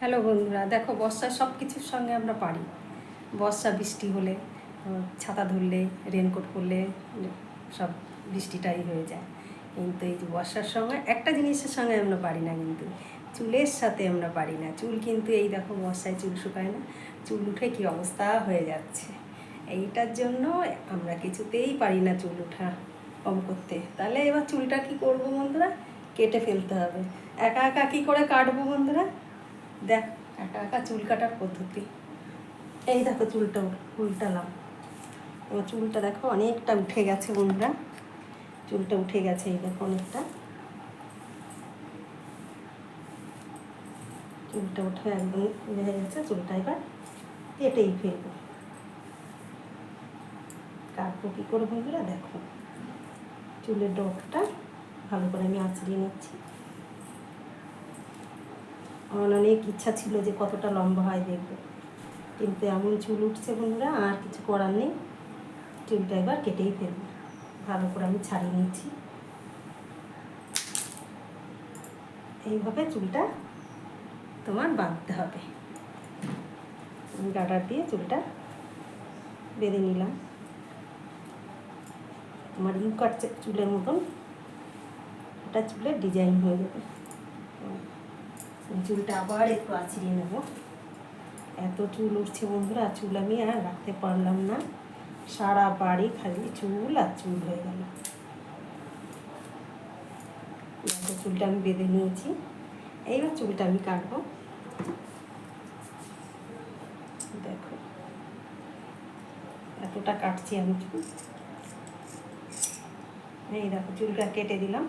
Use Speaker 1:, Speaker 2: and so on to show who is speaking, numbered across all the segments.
Speaker 1: Hello বন্ধুরা, দেখো বর্ষার সব কিছুর সঙ্গে আমরা পারি। বর্ষা বৃষ্টি হলে ছাতা ধরলে, রেনকোট পরলে সব বৃষ্টিটাই হয়ে যায়। কিন্তু এই যে বর্ষার সময় একটা জিনিসের সঙ্গে আমরা পারি না, কিন্তু চুলের সাথে আমরা পারি না। চুল কিন্তু এই দেখো বর্ষায় চুল শুকায় না, চুল উঠে কী অবস্থা হয়ে যাচ্ছে। এইটার জন্য আমরা কিছুতেই পারি না চুল ওঠা কম করতে। তাহলে এবার চুলটা কী করবো বন্ধুরা? কেটে ফেলতে হবে। একা একা কী করে কাটবো বন্ধুরা? দেখ, একা একা চুল কাটার পদ্ধতি। এই দেখো চুলটা উল্টালাম, এবার চুলটা দেখো অনেকটা উঠে গেছে বন্ধুরা। চুলটা উঠে গেছে, এই দেখো অনেকটা চুলটা উঠে একদম উঠে গেছে। চুলটা এবার কেটেই ফেলবো। কাটবো কী করে বন্ধুরা? দেখো চুলের ডগটা ভালো করে আমি আঁচড়িয়ে নিচ্ছি। আমার অনেক ইচ্ছা ছিল যে কতটা লম্বা হয় দেখবো, কিন্তু এমন চুল উঠছে বন্ধুরা, আর কিছু করার নেই। চুলটা এবার কেটেই ফেলবো। ভালো করে আমি ছাড়িয়ে নিচ্ছি। এইভাবে চুলটা তোমার বাঁধতে হবে। আমি গার্ডার দিয়ে চুলটা বেঁধে নিলাম। আমার ইউ কাটছে চুলের মতন, এটা চুলের ডিজাইন হয়ে যাবে। চুলটা আবার একটু আঁচড়িয়ে নেব। এত চুল উঠছে বন্ধুরা, চুল আমি আর রাখতে পারলাম না। সারা বাড়ি খালি চুল আর চুল হয়ে গেল। চুলটা আমি বেঁধে নিয়েছি, এইবার চুলটা আমি কাটবো। দেখো এতটা কাটছি আমি চুল। এই দেখো চুলটা কেটে দিলাম।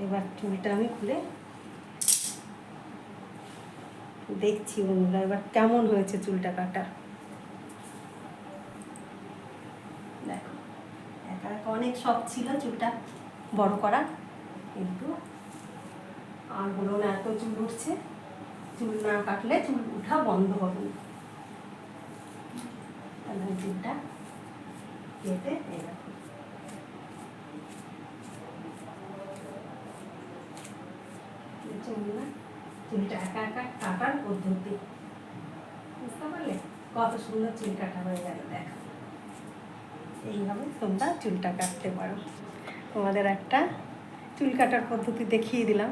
Speaker 1: এবার চুলটা আমি খুলে দেখছি বন্ধুরা এবার কেমন হয়েছে চুলটা কাটা। দেখো একা একা অনেক শখ ছিল চুলটা বড় করা, কিন্তু আর হলো না। এত চুল উঠছে, চুল না কাটলে চুল উঠা বন্ধ হবে না। তাহলে চুলটা কেটে এরকম চুলটা একা একা কাটার পদ্ধতি বুঝতে পারলে? কত সুন্দর চুল কাটা হয়ে গেল। দেখো এইভাবে তোমরা চুলটা কাটতে পারো। তোমাদের একটা চুল কাটার পদ্ধতি দেখিয়ে দিলাম।